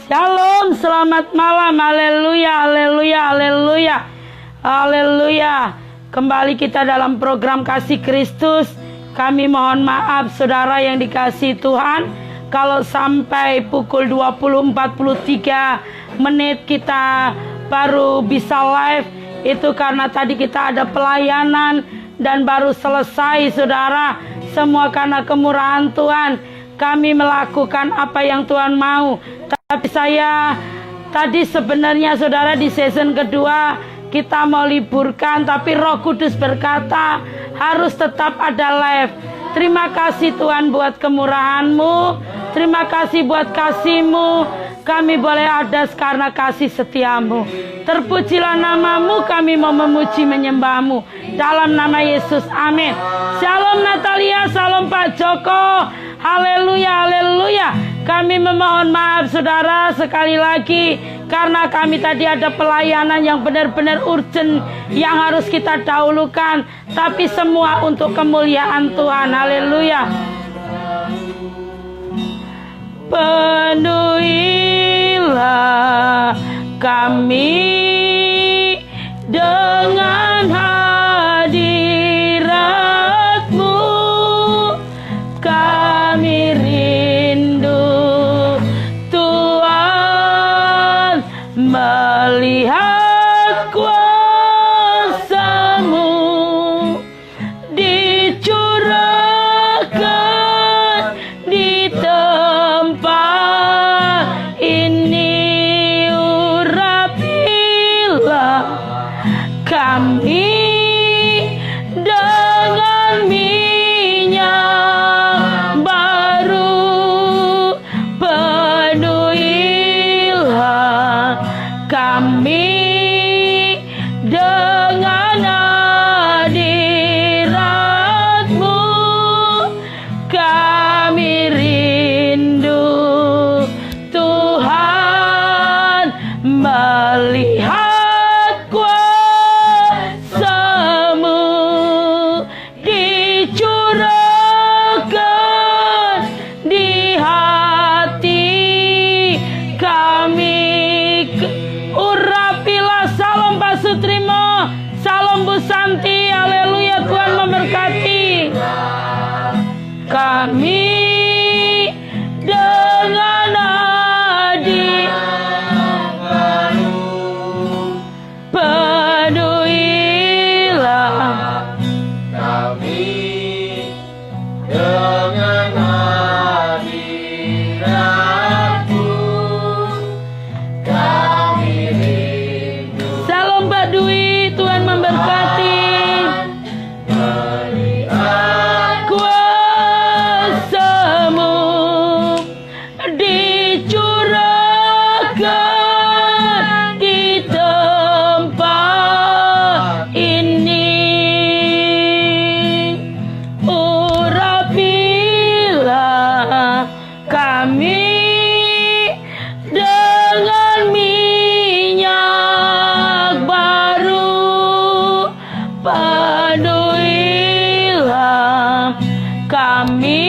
Shalom, selamat malam. Haleluya, haleluya, haleluya, haleluya. Kembali kita dalam program Kasih Kristus. Kami mohon maaf saudara yang dikasihi Tuhan, kalau sampai pukul 20.43 menit kita baru bisa live, itu karena tadi kita ada pelayanan dan baru selesai saudara. Semua karena kemurahan Tuhan. Kami melakukan apa yang Tuhan mau. Tapi saya tadi sebenarnya saudara di season kedua kita mau liburkan, tapi Roh Kudus berkata harus tetap ada live. Terima kasih Tuhan buat kemurahan-Mu. Terima kasih buat kasih-Mu. Kami boleh ada karena kasih setia-Mu. Terpujilah nama-Mu, kami mau memuji menyembah-Mu. Dalam nama Yesus, amin. Shalom Natalia, shalom Pak Joko. Haleluya, haleluya. Kami memohon maaf saudara sekali lagi, karena kami tadi ada pelayanan yang benar-benar urgent yang harus kita dahulukan. Tapi semua untuk kemuliaan Tuhan. Haleluya. Penuhilah kami dengan hadirat-Mu. Kami rindu Tuhan melihat kuasa-Mu dicurahkan di tempat ini. Urapilah kami dengan minyak baru. Penuhilah kami dengan hadirat-Mu. Kami rindu Tuhan melihat kuasa-Mu dicurahkan di hati kami. Urapilah, salam Pak Sutrimo, salam Bu Santi. Haleluya, Tuhan memberkati. Kami dengan penuhilah kami dengan hadirat-Mu. Kami rindu Salam Mbak Dwi, Tuhan memberkati. melihat Kuasa-Mu dicurahkan di tempat ini. Urapilah kami dengan minyak baru. Penuhilah kami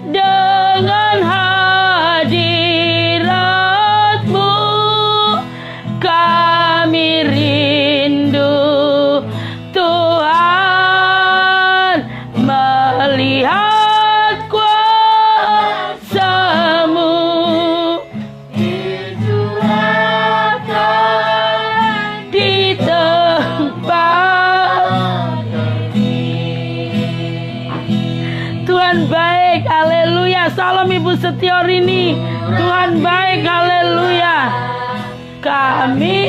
dengan hadirat-Mu. Kami rindu Tuhan melihat kuasa-Mu dicurahkan di tempat. Tuhan baik, haleluya. Salam Ibu Setiorini, Tuhan baik, haleluya. Kami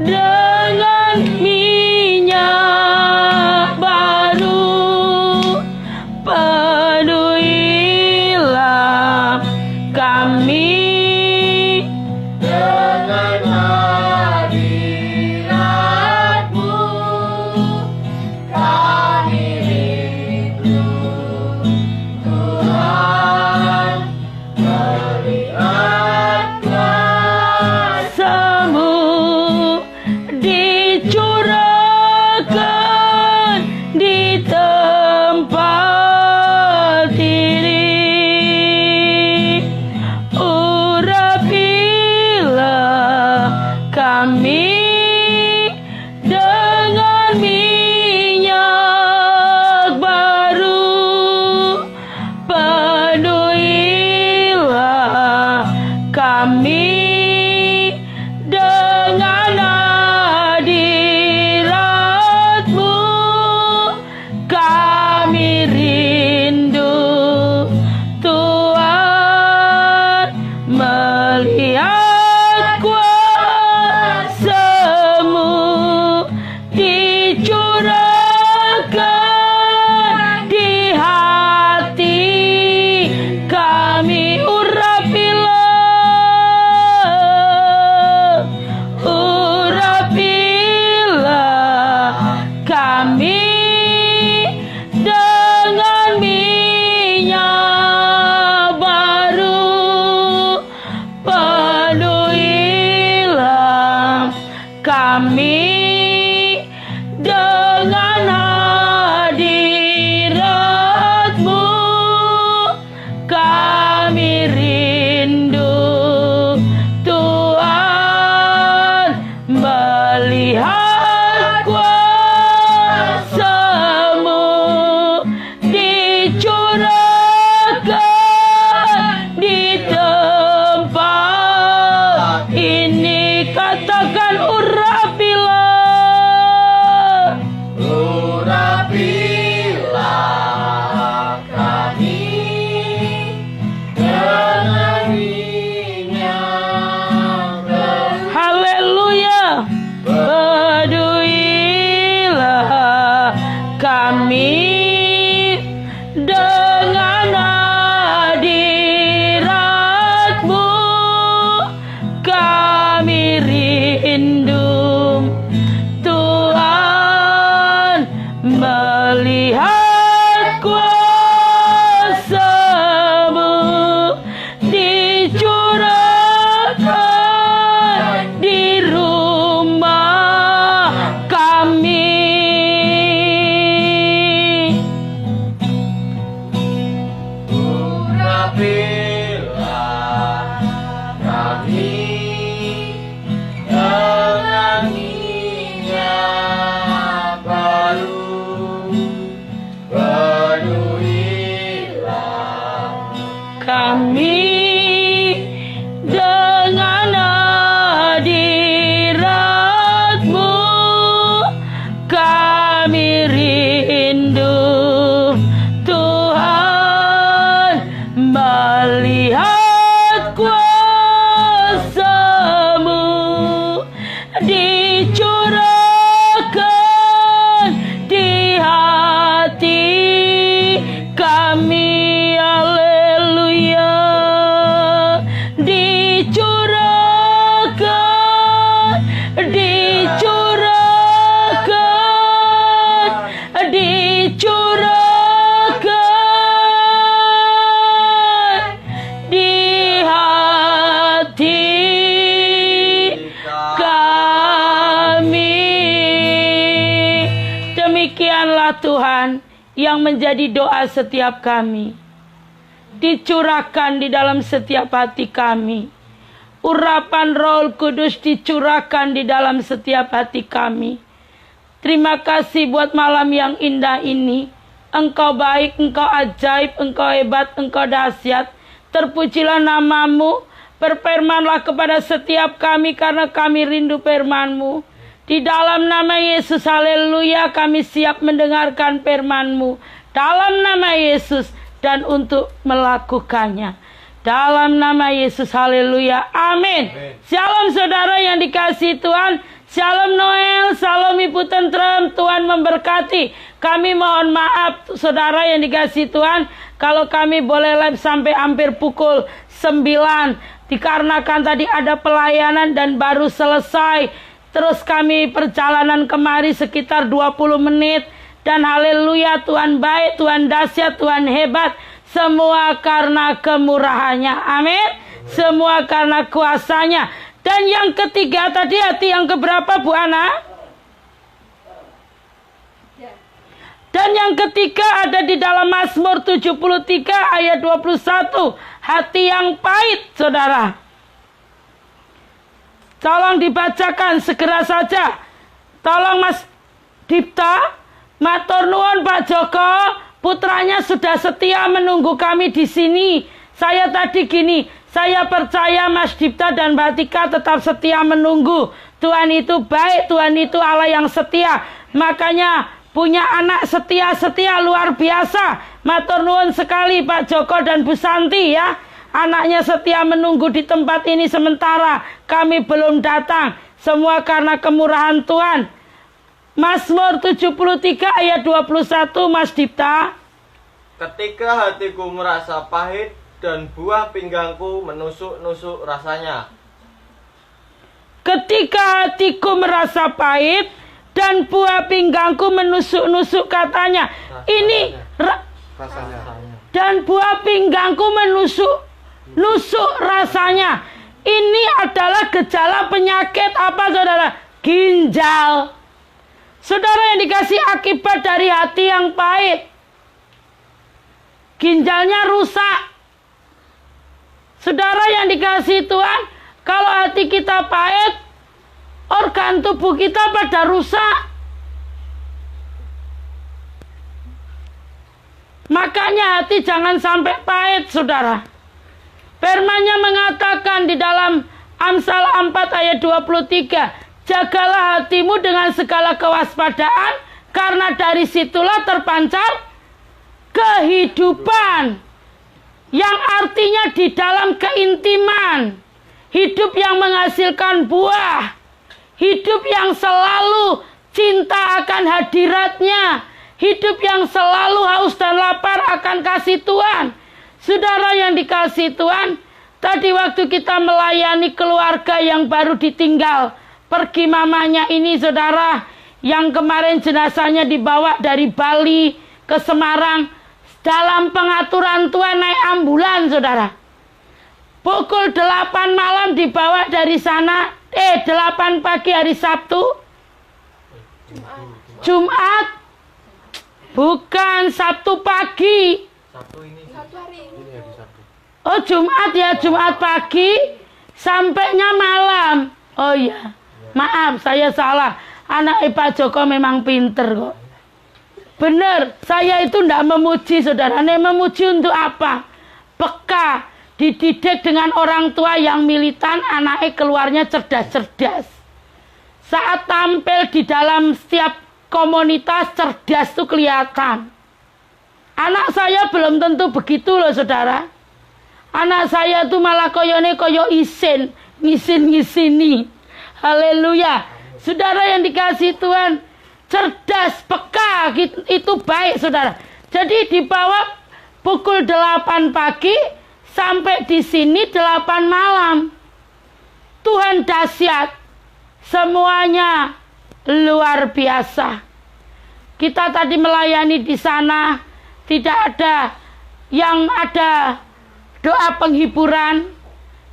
dengan minyak baru. Penuhilah kami dengan hadirat-Mu. Kami rindu Tuhan melihat kuasa-Mu di kami rindu Tuhan, melihat kuasa-Mu dicurahkan di hati kami. Urapilah kami dengan minyak baru, penuhilah kami dengan hadirat-Mu. Kami rindu Tuhan, melihat kuasa-Mu dicurahkan di tempat ini. Katakan urapilah, Urapilah kami dengan minyak baru. haleluya. Penuhilah kami dengan hadirat-Mu. Kami rindu Tuhan, melihat kuasa-Mu dicurahkan di rumah kami. Urapilah kami dengan minyak baru, penuhilah Kami dengan hadirat-Mu. Kami rindu Tuhan, melihat kuasa-Mu dicurahkan di hati kami. Haleluya. Dicurahkan, dicurahkan, dicurahkan di hati kami. Demikianlah Tuhan yang menjadi doa setiap kami. Dicurahkan di dalam setiap hati kami. Urapan Roh Kudus dicurahkan di dalam setiap hati kami. Terima kasih buat malam yang indah ini. Engkau baik, Engkau ajaib, Engkau hebat, Engkau dahsyat. Terpujilah nama-Mu. Berfirmanlah kepada setiap kami karena kami rindu firman-Mu. Di dalam nama Yesus, haleluya, kami siap mendengarkan firman-Mu. Dalam nama Yesus dan untuk melakukannya. Dalam nama Yesus, haleluya, amin. Shalom saudara yang dikasihi Tuhan. Shalom Noel, shalom Ibu Tentrem, Tuhan memberkati. Kami mohon maaf saudara yang dikasihi Tuhan, kalau kami boleh live sampai hampir pukul 9. Dikarenakan tadi ada pelayanan dan baru selesai. Terus kami perjalanan kemari sekitar 20 menit. Dan haleluya, Tuhan baik, Tuhan dahsyat, Tuhan hebat. Semua karena kemurahannya. Amin. Semua karena kuasanya. Dan yang ketiga tadi hati yang keberapa Bu Ana? Dan yang ketiga ada di dalam Mazmur 73 ayat 21. Hati yang pahit, saudara. Tolong dibacakan segera saja. Tolong Mas Dipta. Matur nuwun Pak Joko. Putranya sudah setia menunggu kami di sini. Saya tadi gini. Saya percaya Mas Dipta dan Mbak Tika tetap setia menunggu. Tuhan itu baik. Tuhan itu Allah yang setia. Makanya punya anak setia-setia luar biasa. Matur nuwun sekali Pak Joko dan Bu Santi ya. Anaknya setia menunggu di tempat ini sementara kami belum datang. Semua karena kemurahan Tuhan. Mazmur 73 ayat 21 Mas Dipta. Ketika hatiku merasa pahit dan buah pinggangku menusuk-nusuk rasanya. Ketika hatiku merasa pahit dan buah pinggangku menusuk-nusuk katanya. Ini Rasanya. dan buah pinggangku menusuk rasanya. Ini adalah gejala penyakit apa saudara? Ginjal. Saudara yang dikasih akibat dari hati yang pahit. Ginjalnya rusak. Saudara yang dikasih Tuhan, kalau hati kita pahit, organ tubuh kita pada rusak. Makanya hati jangan sampai pahit, saudara. Firman-Nya mengatakan di dalam Amsal 4 ayat 23, jagalah hatimu dengan segala kewaspadaan, karena dari situlah terpancar kehidupan. Yang artinya di dalam keintiman, hidup yang menghasilkan buah, hidup yang selalu cinta akan hadirat-Nya, hidup yang selalu haus dan lapar akan kasih Tuhan. Saudara yang dikasih Tuhan, tadi waktu kita melayani keluarga yang baru ditinggal, pergi mamanya ini saudara, yang kemarin jenazahnya dibawa dari Bali ke Semarang, dalam pengaturan Tuhan naik ambulan saudara. Pukul 8 malam dibawa dari sana, 8 pagi hari Sabtu. Jumat. Bukan, Sabtu pagi. Oh Jumat ya, Jumat pagi. Sampainya malam. Oh iya, maaf saya salah. Anak Pak Joko memang pinter kok. Bener, saya itu tidak memuji saudara. Ini memuji untuk apa? Peka, dididik dengan orang tua yang militan, anaknya keluarnya cerdas-cerdas. Saat tampil di dalam setiap komunitas, cerdas itu kelihatan. Anak saya belum tentu begitu loh saudara. Anak saya tuh malah koyone koyo isin, ngisin-ngisini. Haleluya. Saudara yang dikasih Tuhan, cerdas, peka, itu baik saudara. Jadi dibawa pukul 8 pagi sampai di sini 8 malam. Tuhan dahsyat. Semuanya luar biasa. Kita tadi melayani di sana, tidak ada yang ada doa penghiburan,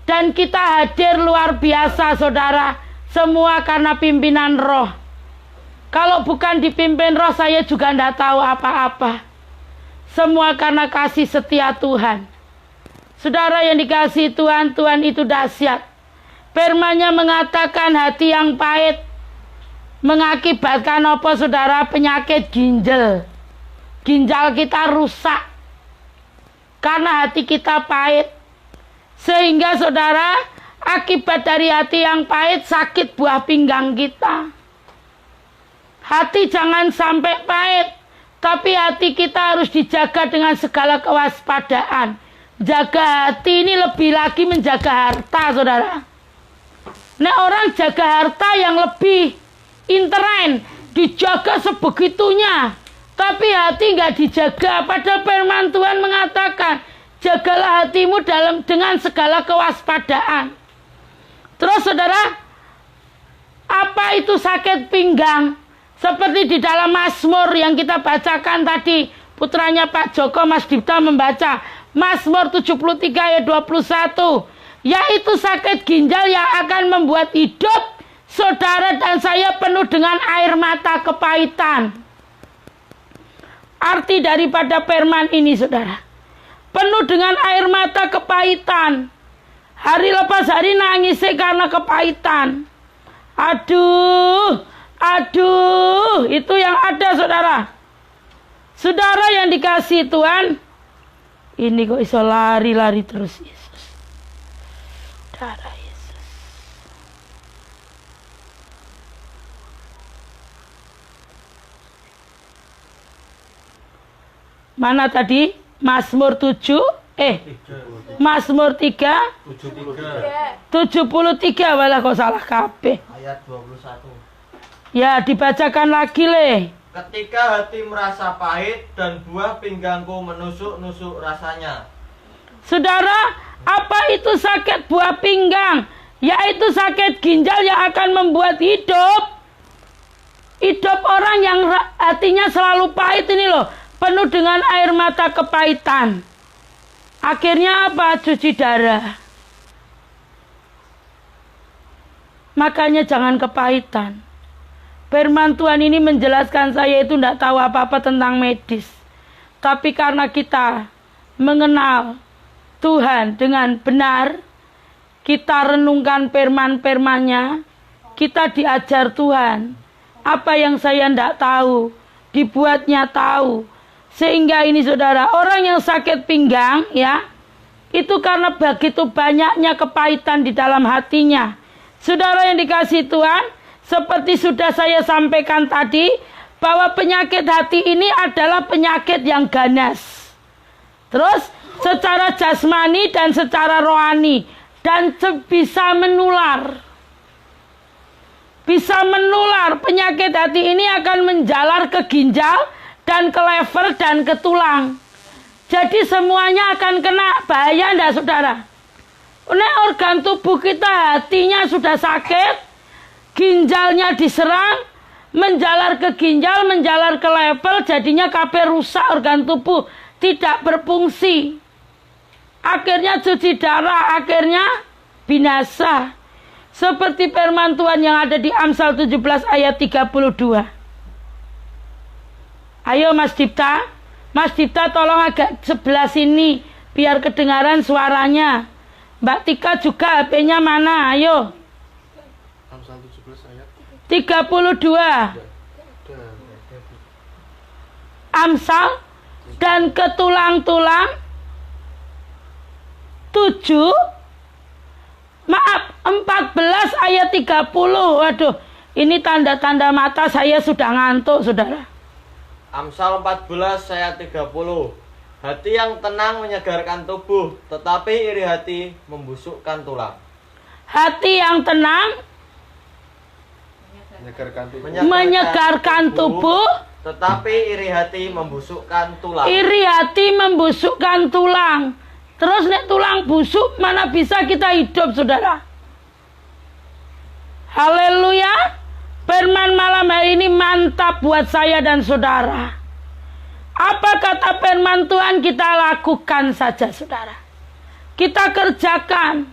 dan kita hadir luar biasa saudara. Semua karena pimpinan roh. Kalau bukan dipimpin roh, saya juga tidak tahu apa-apa. Semua karena kasih setia Tuhan. Saudara yang dikasih Tuhan, Tuhan itu dahsyat. Firman-Nya mengatakan hati yang pahit mengakibatkan apa saudara? Penyakit ginjal. Ginjal kita rusak karena hati kita pahit. Sehingga saudara, akibat dari hati yang pahit, sakit buah pinggang kita. Hati jangan sampai pahit, tapi hati kita harus dijaga dengan segala kewaspadaan. Jaga hati ini lebih lagi menjaga harta saudara. Nah, orang jaga harta yang lebih intern, dijaga sebegitunya, tapi hati nggak dijaga. Padahal firman Tuhan mengatakan, jagalah hatimu dengan segala kewaspadaan. Terus saudara, apa itu sakit pinggang? Seperti di dalam Mazmur yang kita bacakan tadi, putranya Pak Joko, Mas Dipta membaca Mazmur 73 ayat 21, yaitu sakit ginjal yang akan membuat hidup saudara dan saya penuh dengan air mata kepahitan. Arti daripada firman ini saudara, penuh dengan air mata kepahitan. Hari lepas hari nangis karena kepahitan. Aduh, itu yang ada saudara. Saudara yang dikasih Tuhan, ini kok iso lari-lari terus Yesus. Darah Yesus. Mana tadi? Mazmur 7, Mazmur 3, 73, walah kok salah kabeh. Ayat 21. Ya, dibacakan lagi, Le. Ketika hati merasa pahit dan buah pinggangku menusuk-nusuk rasanya. Saudara, apa itu sakit buah pinggang? Yaitu sakit ginjal yang akan membuat hidup orang yang hatinya selalu pahit ini loh, penuh dengan air mata kepahitan. Akhirnya apa? Cuci darah. Makanya jangan kepahitan. Firman Tuhan ini menjelaskan, saya itu tidak tahu apa-apa tentang medis. Tapi karena kita mengenal Tuhan dengan benar, kita renungkan firman-firmannya, kita diajar Tuhan. Apa yang saya tidak tahu, dibuatnya tahu. Sehingga ini saudara, orang yang sakit pinggang ya, itu karena begitu banyaknya kepahitan di dalam hatinya. Saudara yang dikasihi Tuhan, seperti sudah saya sampaikan tadi, bahwa penyakit hati ini adalah penyakit yang ganas. Terus secara jasmani dan secara rohani, dan bisa menular. Bisa menular. Penyakit hati ini akan menjalar ke ginjal dan ke lever dan ke tulang. Jadi semuanya akan kena. Bahaya enggak saudara? Ini organ tubuh kita, hatinya sudah sakit, ginjalnya diserang, menjalar ke ginjal, menjalar ke level, jadinya kabeh rusak organ tubuh, tidak berfungsi. Akhirnya cuci darah, akhirnya binasa. Seperti firman Tuhan yang ada di Amsal 17 ayat 32. Ayo Mas Dipta. Mas Dipta tolong agak sebelah sini, biar kedengaran suaranya. Mbak Tika juga HP-nya mana? Ayo. Amsal 17 ayat 32. Amsal dan ke tulang-tulang 14 ayat 30. Waduh, ini tanda-tanda mata saya sudah ngantuk, saudara. Amsal 14 ayat 30. Hati yang tenang menyegarkan tubuh, tetapi iri hati membusukkan tulang. Hati yang tenang menyegarkan tubuh, tetapi iri hati membusukkan tulang. Iri hati membusukkan tulang. Terus nek tulang busuk, mana bisa kita hidup, saudara? Haleluya. Firman malam hari ini mantap buat saya dan saudara. Apa kata firman Tuhan, kita lakukan saja, saudara. Kita kerjakan.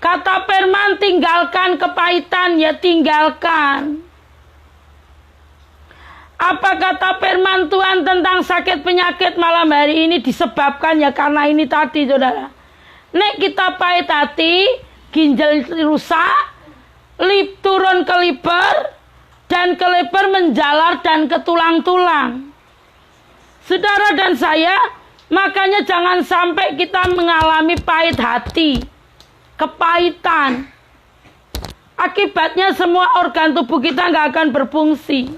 Kata firman, tinggalkan kepahitan, ya tinggalkan. Apa kata firman Tuhan tentang sakit penyakit malam hari ini disebabkan ya karena ini tadi, saudara. Nek kita pahit hati, ginjal rusak, turun ke liver, dan ke liver menjalar dan ke tulang-tulang. Saudara dan saya, makanya jangan sampai kita mengalami pahit hati, kepahitan. Akibatnya semua organ tubuh kita nggak akan berfungsi.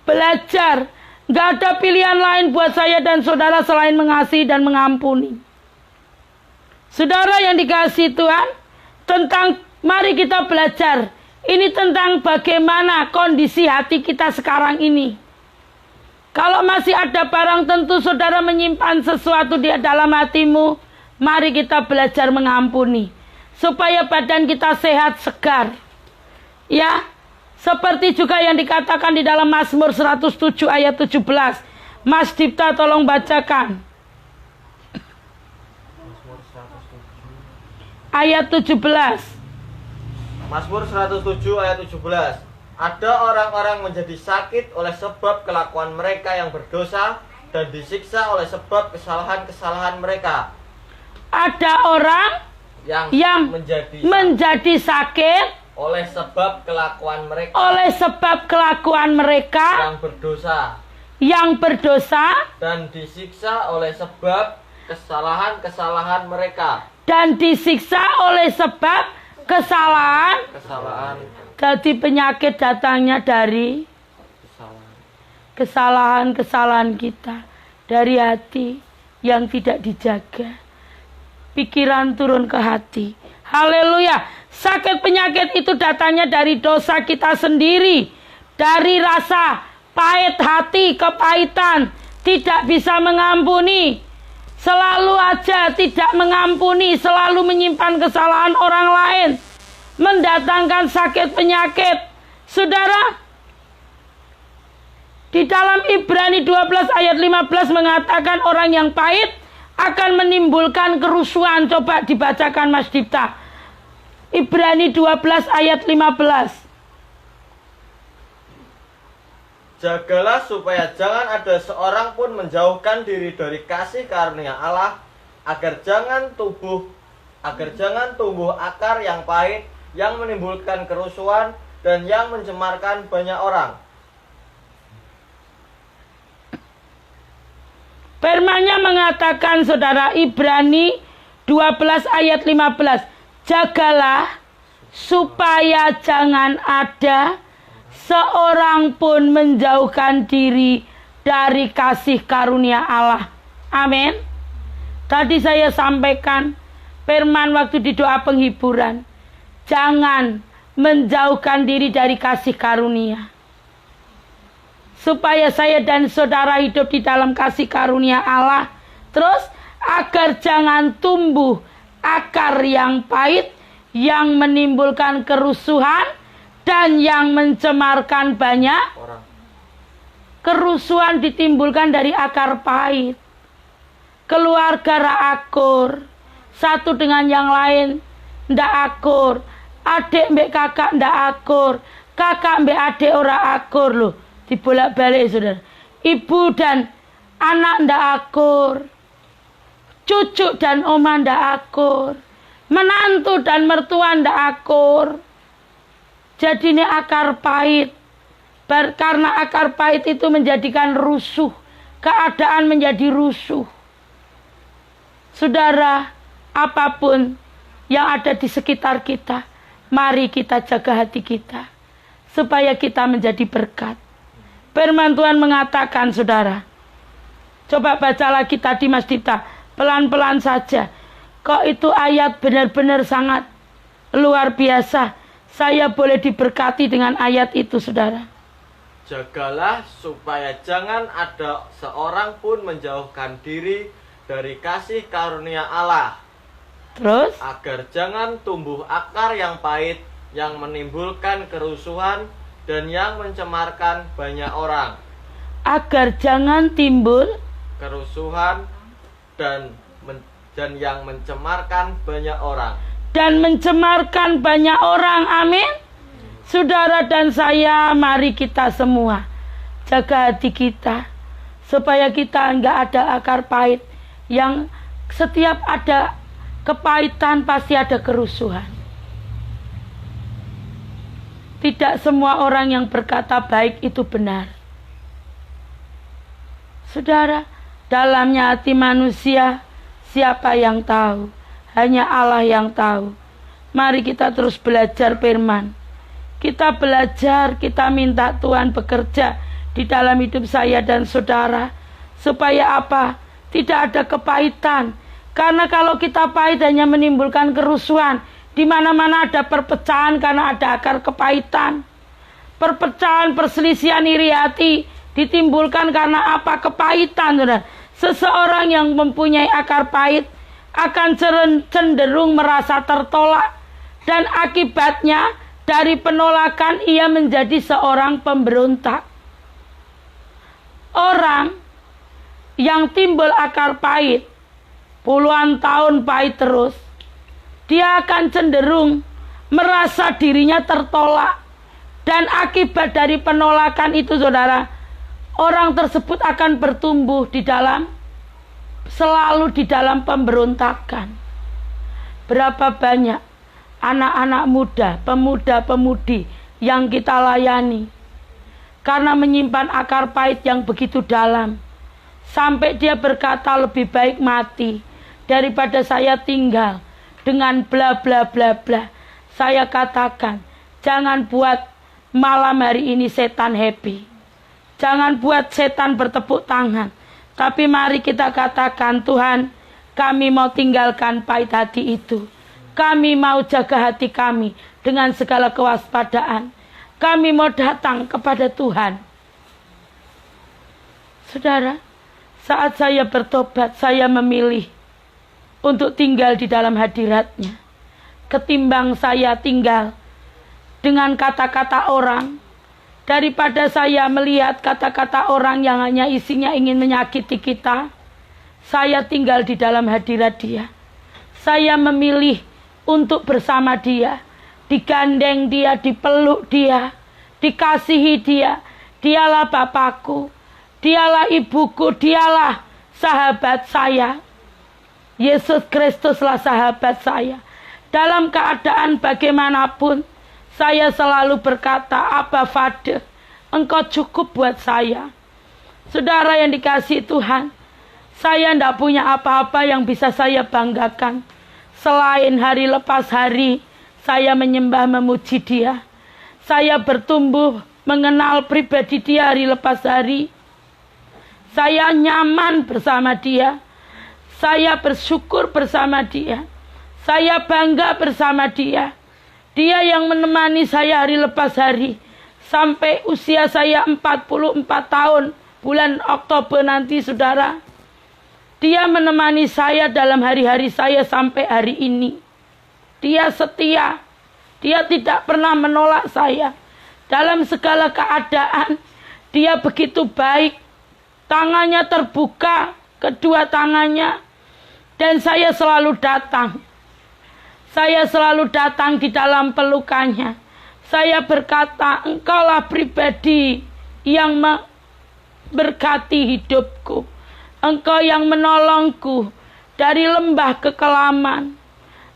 Belajar, nggak ada pilihan lain buat saya dan saudara selain mengasihi dan mengampuni. Saudara yang dikasihi Tuhan, mari kita belajar. Ini tentang bagaimana kondisi hati kita sekarang ini. Kalau masih ada barang tentu saudara menyimpan sesuatu di dalam hatimu, mari kita belajar mengampuni. Supaya badan kita sehat, segar. Ya, seperti juga yang dikatakan di dalam Mazmur 107 ayat 17. Mas Dipta tolong bacakan. Ayat 17. Mazmur 107 ayat 17. Ada orang-orang menjadi sakit oleh sebab kelakuan mereka yang berdosa dan disiksa oleh sebab kesalahan-kesalahan mereka. Ada orang yang menjadi sakit oleh sebab kelakuan mereka. Oleh sebab kelakuan mereka yang berdosa dan disiksa oleh sebab kesalahan-kesalahan mereka. Dan disiksa oleh sebab kesalahan. Kesalahan. Jadi penyakit datangnya dari kesalahan-kesalahan kita dari hati yang tidak dijaga. Pikiran turun ke hati. Haleluya. Sakit penyakit itu datangnya dari dosa kita sendiri. Dari rasa pahit hati, kepahitan, tidak bisa mengampuni. Selalu aja tidak mengampuni, selalu menyimpan kesalahan orang lain. Mendatangkan sakit penyakit. Saudara, di dalam Ibrani 12 ayat 15 mengatakan orang yang pahit akan menimbulkan kerusuhan. Coba dibacakan Mas Dipta. Ibrani 12 ayat 15. Jagalah supaya jangan ada seorang pun menjauhkan diri dari kasih karunia Allah, agar jangan tumbuh akar yang pahit, yang menimbulkan kerusuhan dan yang mencemarkan banyak orang. Firman-Nya mengatakan, saudara, Ibrani 12 ayat 15. Jagalah supaya jangan ada seorang pun menjauhkan diri dari kasih karunia Allah. Amin. Tadi saya sampaikan firman waktu di doa penghiburan. Jangan menjauhkan diri dari kasih karunia. Supaya saya dan saudara hidup di dalam kasih karunia Allah. Terus agar jangan tumbuh akar yang pahit, yang menimbulkan kerusuhan dan yang mencemarkan banyak Orang. Kerusuhan ditimbulkan dari akar pahit. Keluarga ra akur, satu dengan yang lain ndak akur, adik mbek kakak ndak akur, kakak mbek adik ora akur loh. Dibolak-balik saudara. Ibu dan anak ndak akur, cucu dan oma ndak akur, menantu dan mertua ndak akur. Jadi ini akar pahit. Karena akar pahit itu menjadikan rusuh, keadaan menjadi rusuh. Saudara, apapun yang ada di sekitar kita, mari kita jaga hati kita supaya kita menjadi berkat. Firman Tuhan mengatakan, saudara, coba baca lagi tadi Mas Dipta, pelan-pelan saja. Kok itu ayat benar-benar sangat luar biasa. Saya boleh diberkati dengan ayat itu, saudara. Jagalah supaya jangan ada seorang pun menjauhkan diri dari kasih karunia Allah. Terus? Agar jangan tumbuh akar yang pahit, yang menimbulkan kerusuhan dan yang mencemarkan banyak orang. Agar jangan timbul Kerusuhan dan yang mencemarkan banyak orang. Dan mencemarkan banyak orang. Amin. Saudara dan saya, mari kita semua jaga hati kita supaya kita enggak ada akar pahit, yang setiap ada kepahitan pasti ada kerusuhan. Tidak semua orang yang berkata baik itu benar. Saudara, dalamnya hati manusia siapa yang tahu? Hanya Allah yang tahu. Mari kita terus belajar firman. Kita belajar, kita minta Tuhan bekerja di dalam hidup saya dan saudara. Supaya apa? Tidak ada kepahitan. Karena kalau kita pahit hanya menimbulkan kerusuhan. Di mana-mana ada perpecahan karena ada akar kepahitan. Perpecahan, perselisihan, iri hati ditimbulkan karena apa? Kepahitan, saudara. Seseorang yang mempunyai akar pahit akan cenderung merasa tertolak, dan akibatnya dari penolakan ia menjadi seorang pemberontak. Orang yang timbul akar pahit, puluhan tahun pahit terus, dia akan cenderung merasa dirinya tertolak. Dan akibat dari penolakan itu, saudara, orang tersebut akan bertumbuh selalu di dalam pemberontakan. Berapa banyak anak-anak muda, pemuda-pemudi yang kita layani karena menyimpan akar pahit yang begitu dalam, sampai dia berkata lebih baik mati daripada saya tinggal dengan bla bla bla bla. Saya katakan, jangan buat malam hari ini setan happy. Jangan buat setan bertepuk tangan. Tapi mari kita katakan, Tuhan, kami mau tinggalkan pahit hati itu. Kami mau jaga hati kami dengan segala kewaspadaan. Kami mau datang kepada Tuhan. Saudara, saat saya bertobat, saya memilih untuk tinggal di dalam hadirat-Nya. Ketimbang saya tinggal dengan kata-kata orang, daripada saya melihat kata-kata orang yang hanya isinya ingin menyakiti kita, saya tinggal di dalam hadirat Dia. Saya memilih untuk bersama Dia, digandeng Dia, dipeluk Dia, dikasihi Dia. Dialah Bapakku, Dialah ibuku, Dialah sahabat saya. Yesus Kristuslah sahabat saya. Dalam keadaan bagaimanapun, saya selalu berkata, Abba Father, Engkau cukup buat saya. Saudara yang dikasihi Tuhan, saya tidak punya apa-apa yang bisa saya banggakan. Selain hari lepas hari, saya menyembah memuji Dia. Saya bertumbuh mengenal pribadi Dia hari lepas hari. Saya nyaman bersama Dia. Saya bersyukur bersama Dia. Saya bangga bersama Dia. Dia yang menemani saya hari lepas hari. Sampai usia saya 44 tahun. Bulan Oktober nanti, saudara. Dia menemani saya dalam hari-hari saya sampai hari ini. Dia setia. Dia tidak pernah menolak saya. Dalam segala keadaan, Dia begitu baik. Tangannya terbuka, kedua tangannya. Dan saya selalu datang. Saya selalu datang di dalam pelukannya. Saya berkata, Engkaulah pribadi yang memberkati hidupku. Engkau yang menolongku dari lembah kekelaman.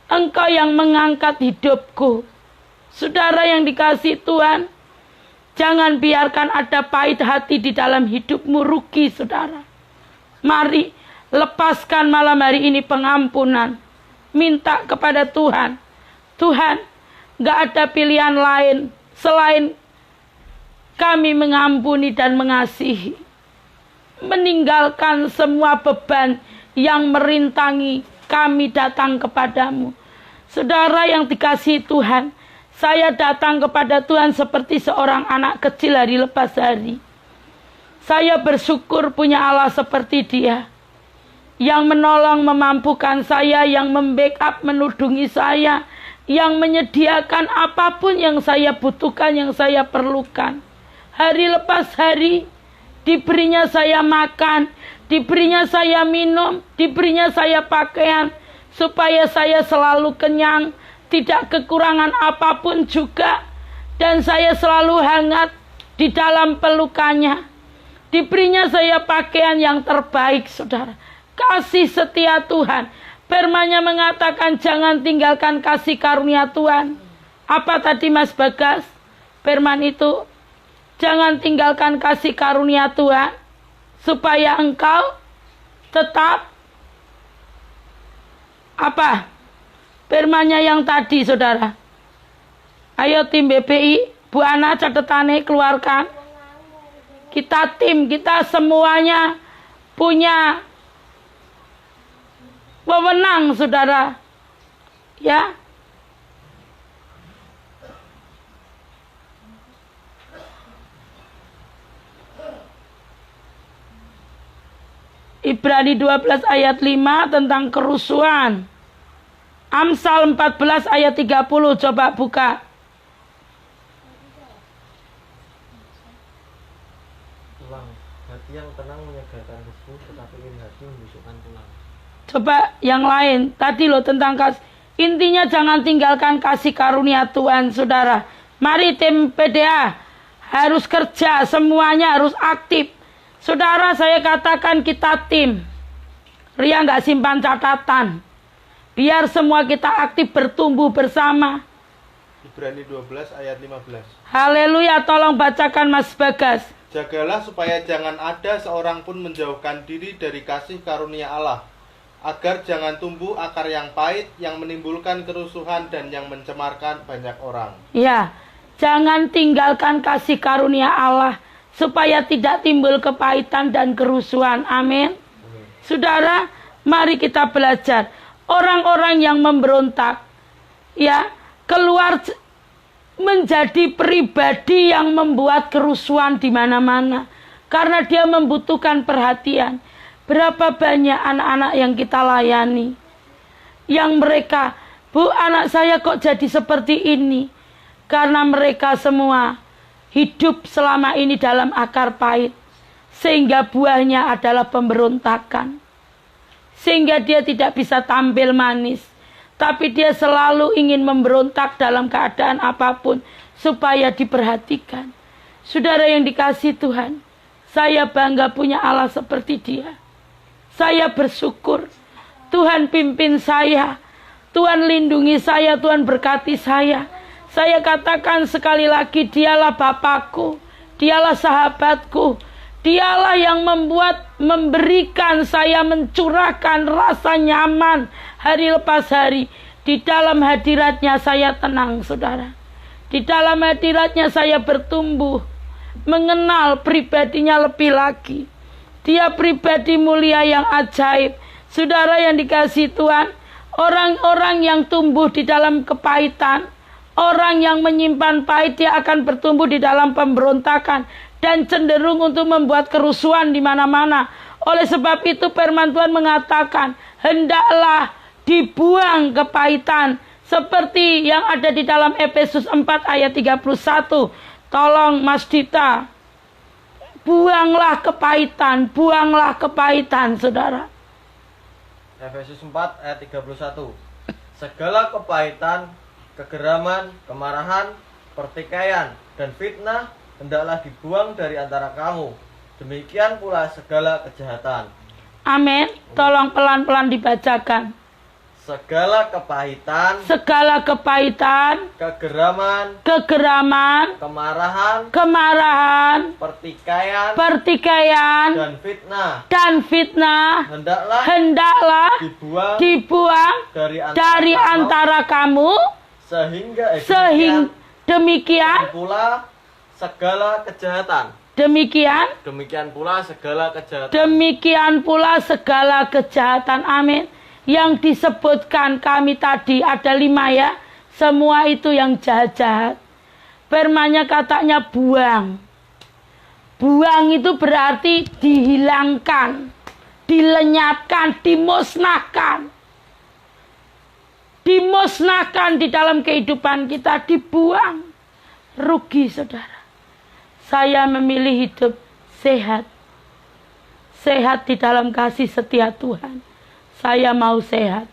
Engkau yang mengangkat hidupku. Saudara yang dikasihi Tuhan, jangan biarkan ada pahit hati di dalam hidupmu, rugi saudara. Mari lepaskan malam hari ini pengampunan. Minta kepada Tuhan. Tuhan, gak ada pilihan lain selain kami mengampuni dan mengasihi. Meninggalkan semua beban yang merintangi kami datang kepadamu. Saudara yang dikasihi Tuhan, saya datang kepada Tuhan seperti seorang anak kecil hari lepas hari. Saya bersyukur punya Allah seperti Dia. Yang menolong, memampukan saya, yang membackup, menudungi saya, yang menyediakan apapun yang saya butuhkan, yang saya perlukan. Hari lepas hari, diberinya saya makan, diberinya saya minum, diberinya saya pakaian, supaya saya selalu kenyang, tidak kekurangan apapun juga, dan saya selalu hangat di dalam pelukannya. Diberinya saya pakaian yang terbaik, saudara. Kasih setia Tuhan. Firman-Nya mengatakan jangan tinggalkan kasih karunia Tuhan. Apa tadi Mas Bagas? Firman itu, jangan tinggalkan kasih karunia Tuhan, supaya engkau tetap apa? Firman-Nya yang tadi, saudara. Ayo tim BPI, Bu Ana catatannya keluarkan. Kita tim, kita semuanya punya wewenang, saudara. Ya. Ibrani 12 ayat 5 tentang kerusuhan. Amsal 14 ayat 30, coba buka. Tulang. Hati yang tenang menyegarkan tubuh, tetapi iri hati membusukkan tulang. Coba yang lain, tadi loh tentang kasih. Intinya jangan tinggalkan kasih karunia Tuhan, saudara. Mari tim PDA harus kerja, semuanya harus aktif. Saudara, saya katakan kita tim. Ria nggak simpan catatan. Biar semua kita aktif bertumbuh bersama. Ibrani 12 ayat 15. Haleluya, tolong bacakan Mas Bagas. Jagalah supaya jangan ada seorang pun menjauhkan diri dari kasih karunia Allah, agar jangan tumbuh akar yang pahit, yang menimbulkan kerusuhan dan yang mencemarkan banyak orang. Ya, jangan tinggalkan kasih karunia Allah, supaya tidak timbul kepahitan dan kerusuhan. Amin. Saudara, mari kita belajar. Orang-orang yang memberontak, ya, keluar menjadi pribadi yang membuat kerusuhan di mana-mana. Karena dia membutuhkan perhatian. Berapa banyak anak-anak yang kita layani, yang mereka, Bu, anak saya kok jadi seperti ini. Karena mereka semua hidup selama ini dalam akar pahit. Sehingga buahnya adalah pemberontakan. Sehingga dia tidak bisa tampil manis. Tapi dia selalu ingin memberontak dalam keadaan apapun. Supaya diperhatikan. Saudara yang dikasihi Tuhan, saya bangga punya Allah seperti dia. Saya bersyukur. Tuhan pimpin saya. Tuhan lindungi saya. Tuhan berkati saya. Saya katakan sekali lagi, dialah Bapakku, dialah sahabatku, dialah yang memberikan saya mencurahkan rasa nyaman hari lepas hari. Di dalam hadiratnya saya tenang, saudara. Di dalam hadiratnya saya bertumbuh, mengenal pribadinya lebih lagi. Dia pribadi mulia yang ajaib. Saudara yang dikasihi Tuhan, orang-orang yang tumbuh di dalam kepahitan, orang yang menyimpan pahit, dia akan bertumbuh di dalam pemberontakan dan cenderung untuk membuat kerusuhan di mana-mana. Oleh sebab itu firman Tuhan mengatakan, hendaklah dibuang kepahitan seperti yang ada di dalam Efesus 4 ayat 31. Tolong Mas Dita, buanglah kepahitan, saudara. Efesus 4 ayat 31. Segala kepahitan, kegeraman, kemarahan, pertikaian, dan fitnah hendaklah dibuang dari antara kamu. Demikian pula segala kejahatan. Amin. Tolong pelan-pelan dibacakan. Segala kepahitan, kegeraman, kemarahan, pertikaian, dan fitnah hendaklah dibuang dari antara kamu. Sehingga demikian pula segala kejahatan. Demikian pula segala kejahatan. Amin. Yang disebutkan kami tadi ada 5 ya. Semua itu yang jahat-jahat. Firman-Nya katanya buang. Buang itu berarti dihilangkan, dilenyapkan, dimusnahkan. Dimusnahkan di dalam kehidupan kita, dibuang. Rugi, saudara. Saya memilih hidup sehat. Sehat di dalam kasih setia Tuhan. Saya mau sehat.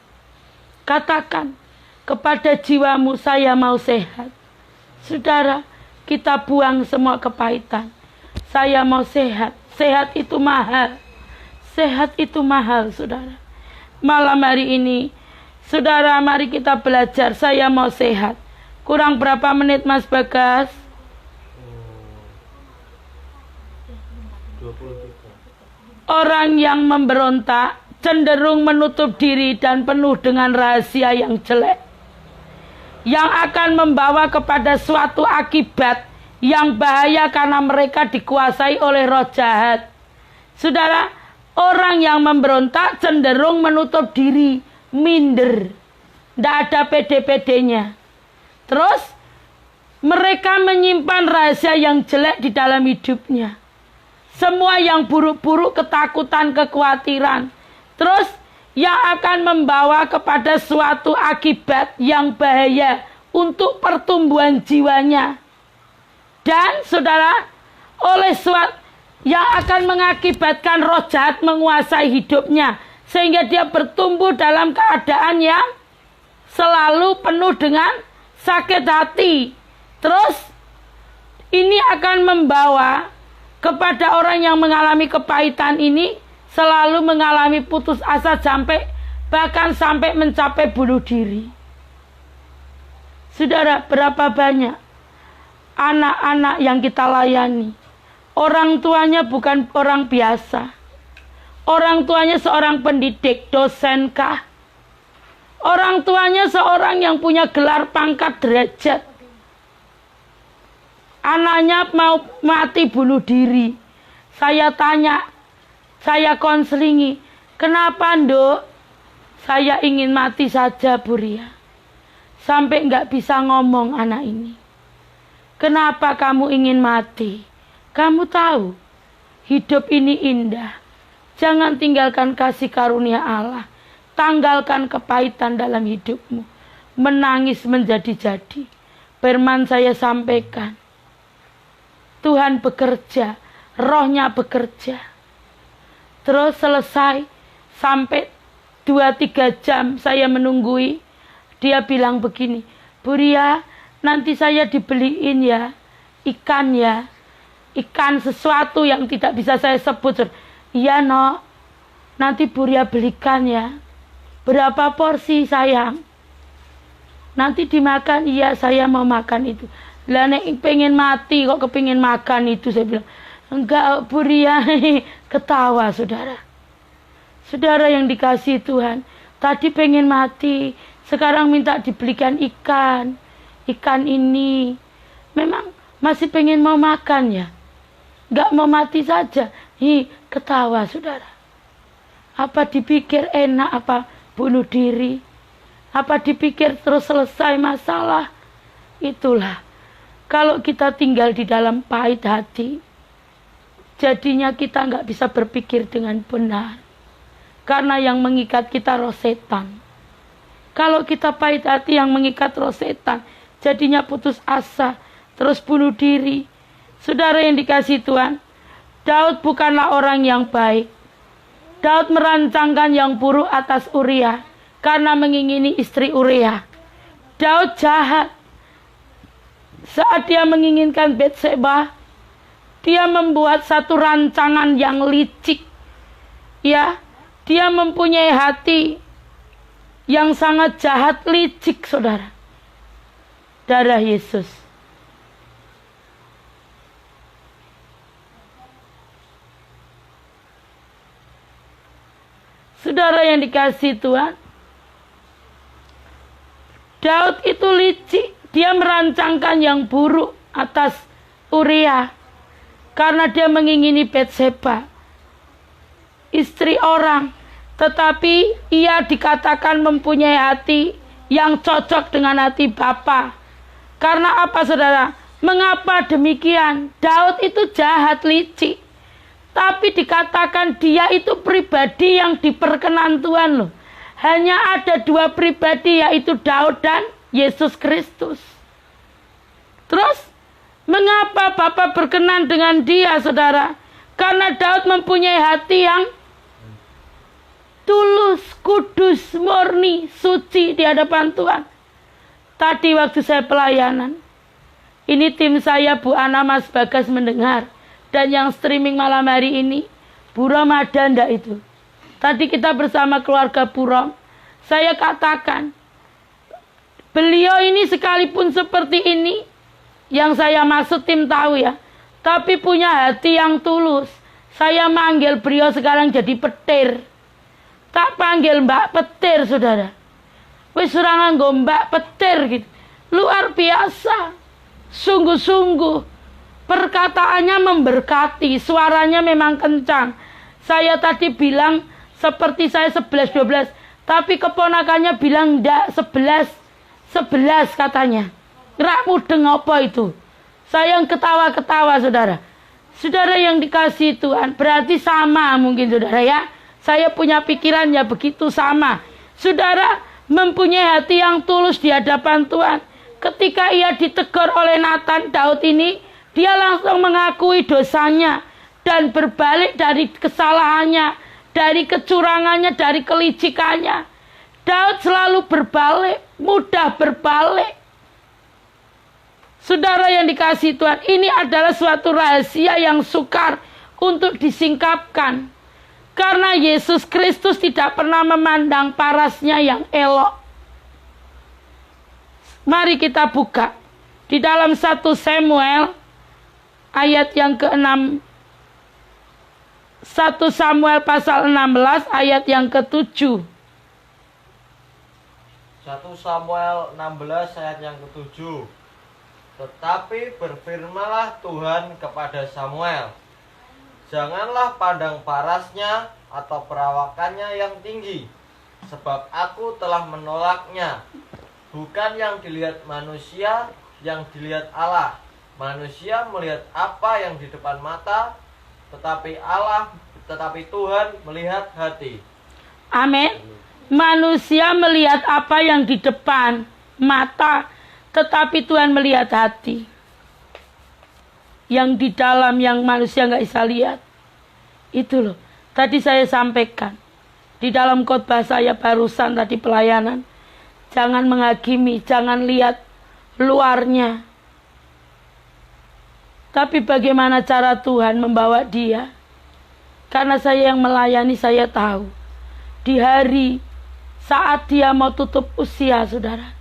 Katakan kepada jiwamu, saya mau sehat. Saudara, kita buang semua kepahitan. Saya mau sehat. Sehat itu mahal. Sehat itu mahal, saudara. Malam hari ini, saudara, mari kita belajar. Saya mau sehat. Kurang berapa menit, Mas Bagas? 23. Orang yang memberontak cenderung menutup diri dan penuh dengan rahasia yang jelek, yang akan membawa kepada suatu akibat yang bahaya karena mereka dikuasai oleh roh jahat. Saudara, orang yang memberontak cenderung menutup diri, minder, tidak ada pede-pedenya. Terus mereka menyimpan rahasia yang jelek di dalam hidupnya. Semua yang buruk-buruk, ketakutan, kekhawatiran. Terus yang akan membawa kepada suatu akibat yang bahaya untuk pertumbuhan jiwanya. Dan saudara, oleh suatu yang akan mengakibatkan roh jahat menguasai hidupnya. Sehingga dia bertumbuh dalam keadaan yang selalu penuh dengan sakit hati. Terus ini akan membawa kepada orang yang mengalami kepahitan ini selalu mengalami putus asa bahkan sampai mencapai bunuh diri. Saudara, berapa banyak anak-anak yang kita layani, orang tuanya bukan orang biasa. Orang tuanya seorang pendidik, dosenkah? Orang tuanya seorang yang punya gelar pangkat derajat. Anaknya mau mati bunuh diri. Saya tanya, saya konselingi, kenapa Nduk? Saya ingin mati saja Bu Ria. Sampai nggak bisa ngomong anak ini. Kenapa kamu ingin mati? Kamu tahu, hidup ini indah. Jangan tinggalkan kasih karunia Allah. Tanggalkan kepahitan dalam hidupmu. Menangis menjadi-jadi. Firman saya sampaikan. Tuhan bekerja, rohnya bekerja. Terus selesai, sampai 2-3 jam saya menunggui. Dia bilang begini, Bu Ria, nanti saya dibeliin ya, ikan ya. Ikan sesuatu yang tidak bisa saya sebut. Iya no, nanti Bu Ria belikan ya. Berapa porsi sayang? Nanti dimakan, iya saya mau makan itu. Lah nek pengen mati kok kepingin makan itu, saya bilang. Enggak Bu Ria, ketawa saudara. Saudara yang dikasihi Tuhan, tadi pengen mati, sekarang minta dibelikan ikan. Ikan ini memang masih pengen mau makan ya. Enggak mau mati saja. Ketawa saudara. Apa dipikir enak apa bunuh diri? Apa dipikir terus selesai masalah? Itulah. Kalau kita tinggal di dalam pahit hati, jadinya kita nggak bisa berpikir dengan benar. Karena yang mengikat kita roh setan. Kalau kita pahit hati yang mengikat roh setan, jadinya putus asa, terus bunuh diri. Saudara yang dikasihi Tuhan, Daud bukanlah orang yang baik. Daud merancangkan yang buruk atas Uria karena mengingini istri Uria. Daud jahat. Saat dia menginginkan Betseba, dia membuat satu rancangan yang licik. Ya, dia mempunyai hati yang sangat jahat, licik, saudara. Darah Yesus. Saudara yang dikasihi Tuhan, Daud itu licik. Dia merancangkan yang buruk atas Uria karena dia mengingini Betseba, istri orang. Tetapi ia dikatakan mempunyai hati yang cocok dengan hati Bapa. Karena apa saudara? Mengapa demikian? Daud itu jahat, licik. Tapi dikatakan dia itu pribadi yang diperkenan Tuhan loh. Hanya ada 2 pribadi, yaitu Daud dan Yesus Kristus. Terus, mengapa Bapa berkenan dengan dia, saudara? Karena Daud mempunyai hati yang tulus, kudus, murni, suci di hadapan Tuhan. Tadi waktu saya pelayanan, ini tim saya, Bu Ana, Mas Bagas mendengar. Dan yang streaming malam hari ini, Bu Ramadanda itu. Tadi kita bersama keluarga Purom. Saya katakan, beliau ini sekalipun seperti ini, yang saya maksud tim tahu ya, tapi punya hati yang tulus. Saya manggil beliau sekarang jadi petir. Tak panggil Mbak Petir, saudara. Wis ora nganggo Mbak Petir gitu. Luar biasa. Sungguh-sungguh. Perkataannya memberkati, suaranya memang kencang. Saya tadi bilang seperti saya 11-12, tapi keponakannya bilang enggak 11 katanya. Ngerak mudeng apa itu? Saya yang ketawa-ketawa saudara. Saudara yang dikasihi Tuhan, berarti sama mungkin saudara ya. Saya punya pikiran ya begitu sama. Saudara mempunyai hati yang tulus di hadapan Tuhan. Ketika ia ditegur oleh Nathan, Daud ini, dia langsung mengakui dosanya dan berbalik dari kesalahannya, dari kecurangannya, dari kelicikannya. Daud selalu berbalik, mudah berbalik. Saudara yang dikasihi Tuhan, ini adalah suatu rahasia yang sukar untuk disingkapkan. Karena Yesus Kristus tidak pernah memandang parasnya yang elok. Mari kita buka di dalam 1 Samuel ayat yang ke-6. 1 Samuel pasal 16 ayat yang ke-7. 1 Samuel 16 ayat yang ke-7. Tetapi berfirmanlah Tuhan kepada Samuel, janganlah pandang parasnya atau perawakannya yang tinggi, sebab aku telah menolaknya. Bukan yang dilihat manusia, yang dilihat Allah. Manusia melihat apa yang di depan mata, tetapi Tuhan melihat hati. Amin. Manusia melihat apa yang di depan mata, tetapi Tuhan melihat hati. Yang di dalam yang manusia nggak bisa lihat. Itu loh. Tadi saya sampaikan. Di dalam khotbah saya barusan tadi pelayanan. Jangan menghakimi, jangan lihat luarnya. Tapi bagaimana cara Tuhan membawa dia? Karena saya yang melayani, saya tahu. Di hari saat dia mau tutup usia, saudara.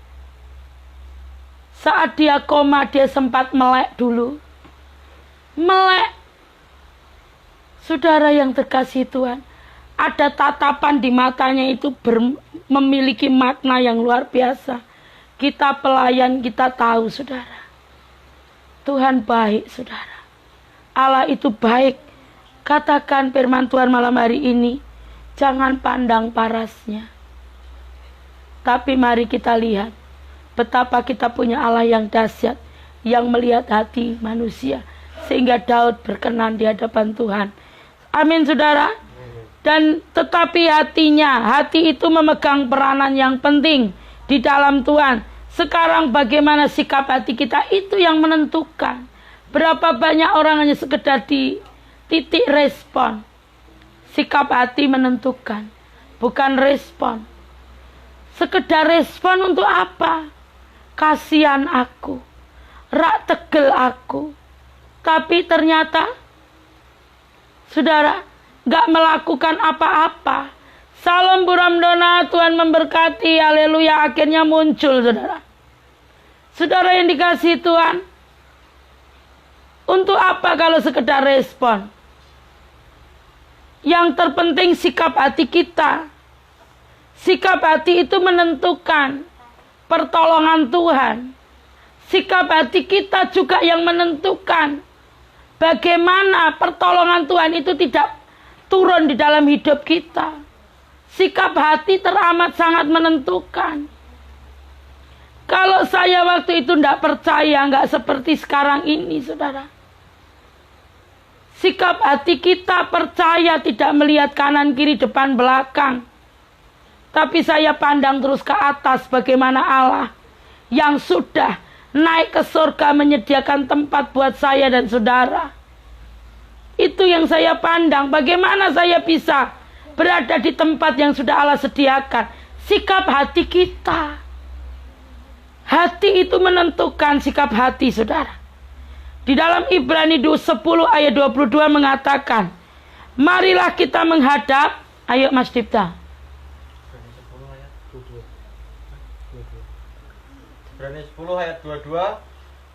Saat dia koma, dia sempat melek dulu. Melek. Saudara yang terkasih Tuhan, ada tatapan di matanya itu memiliki makna yang luar biasa. Kita pelayan, kita tahu, saudara. Tuhan baik, saudara. Allah itu baik. Katakan firman Tuhan malam hari ini, jangan pandang parasnya. Tapi mari kita lihat betapa kita punya Allah yang dahsyat, yang melihat hati manusia, sehingga Daud berkenan di hadapan Tuhan. Amin, saudara. Dan tetapi hati itu memegang peranan yang penting di dalam Tuhan. Sekarang bagaimana sikap hati kita, itu yang menentukan. Berapa banyak orang hanya sekedar di titik respon. Sikap hati menentukan, bukan respon. Sekedar respon untuk apa? Kasihan aku, rak tegel aku. Tapi ternyata, saudara, gak melakukan apa-apa. Salam Buramdona, Tuhan memberkati, haleluya. Akhirnya muncul, saudara. Saudara yang dikasihi Tuhan, untuk apa kalau sekedar respon? Yang terpenting sikap hati kita. Sikap hati itu menentukan pertolongan Tuhan. Sikap hati kita juga yang menentukan bagaimana pertolongan Tuhan itu tidak turun di dalam hidup kita. Sikap hati teramat sangat menentukan. Kalau saya waktu itu tidak percaya, nggak seperti sekarang ini, saudara. Sikap hati kita percaya, tidak melihat kanan, kiri, depan, belakang. Tapi saya pandang terus ke atas bagaimana Allah yang sudah naik ke surga menyediakan tempat buat saya dan saudara. Itu yang saya pandang. Bagaimana saya bisa berada di tempat yang sudah Allah sediakan. Sikap hati kita. Hati itu menentukan sikap hati, saudara. Di dalam Ibrani 10 ayat 22 mengatakan, marilah kita menghadap. Ayo Mas Dipta. Ibrani 10 ayat 22.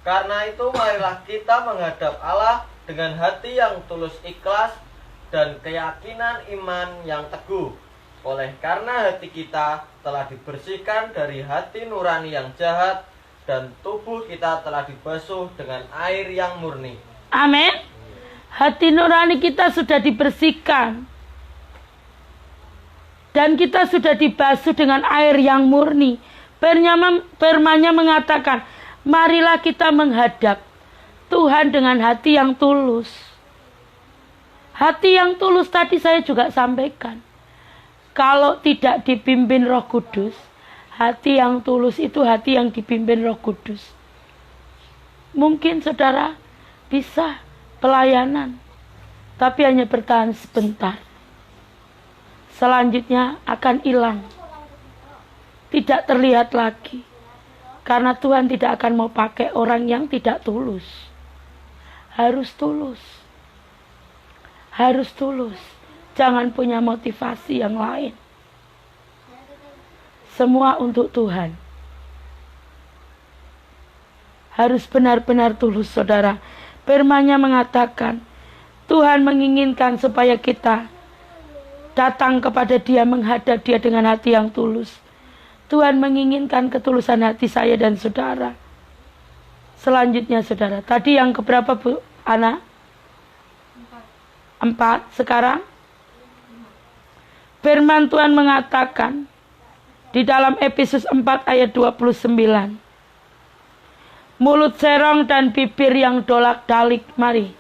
Karena itu marilah kita menghadap Allah dengan hati yang tulus ikhlas dan keyakinan iman yang teguh. Oleh karena hati kita telah dibersihkan dari hati nurani yang jahat dan tubuh kita telah dibasuh dengan air yang murni. Amin. Hati nurani kita sudah dibersihkan. Dan kita sudah dibasuh dengan air yang murni. Firman-Nya mengatakan, marilah kita menghadap Tuhan dengan hati yang tulus. Hati yang tulus tadi saya juga sampaikan. Kalau tidak dipimpin Roh Kudus, hati yang tulus itu hati yang dipimpin Roh Kudus. Mungkin saudara bisa pelayanan, tapi hanya bertahan sebentar. Selanjutnya akan hilang. Tidak terlihat lagi. Karena Tuhan tidak akan mau pakai orang yang tidak tulus. Harus tulus. Harus tulus. Jangan punya motivasi yang lain. Semua untuk Tuhan. Harus benar-benar tulus, saudara. Firman-Nya mengatakan, Tuhan menginginkan supaya kita datang kepada Dia, menghadap Dia dengan hati yang tulus. Tuhan menginginkan ketulusan hati saya dan saudara. Selanjutnya saudara, tadi yang keberapa Bu Ana? 4. Sekarang firman Tuhan mengatakan di dalam Efesus 4 ayat 29. Mulut serong dan bibir yang dolak-dalik. Mari.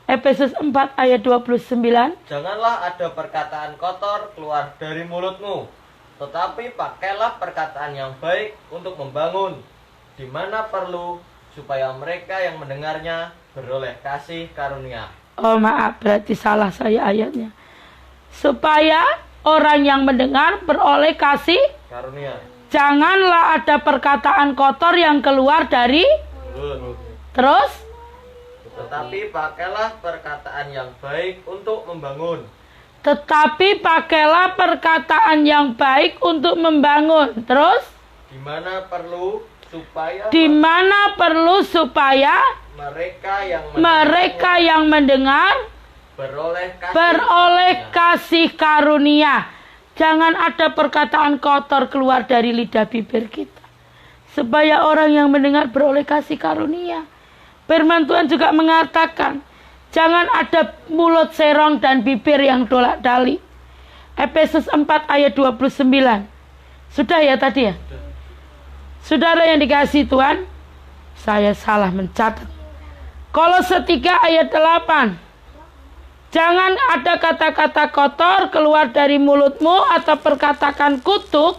Efesus 4 ayat 29. Janganlah ada perkataan kotor keluar dari mulutmu, tetapi pakailah perkataan yang baik untuk membangun, di mana perlu, supaya mereka yang mendengarnya beroleh kasih karunia. Oh maaf, berarti salah saya ayatnya. Supaya orang yang mendengar beroleh kasih Karunia. Janganlah ada perkataan kotor yang keluar dari Mulut. Terus? Tetapi pakailah perkataan yang baik untuk membangun. Tetapi pakailah perkataan yang baik untuk membangun. Terus? Di mana perlu supaya mereka yang mendengar beroleh kasih karunia. Jangan ada perkataan kotor keluar dari lidah bibir kita, supaya orang yang mendengar beroleh kasih karunia. Firman Tuhan juga mengatakan, jangan ada mulut serong dan bibir yang dolak-dalik. Efesus 4 ayat 29. Sudah ya tadi ya? Saudara yang dikasihi Tuhan, saya salah mencatat. Kolose 3 ayat 8. Jangan ada kata-kata kotor keluar dari mulutmu, atau perkataan kutuk,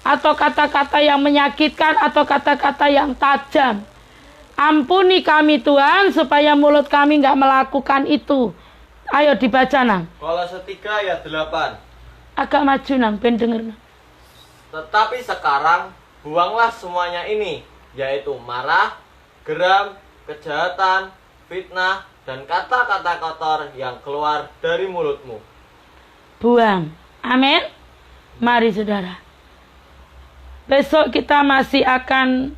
atau kata-kata yang menyakitkan, atau kata-kata yang tajam. Ampuni kami Tuhan, supaya mulut kami nggak melakukan itu. Ayo dibaca nang. Kolose 3 ayat 8. Agak maju nang, ben denger nang. Tetapi sekarang buanglah semuanya ini, yaitu marah, geram, kejahatan, fitnah, dan kata-kata kotor yang keluar dari mulutmu. Buang. Amin. Mari saudara. Besok kita masih akan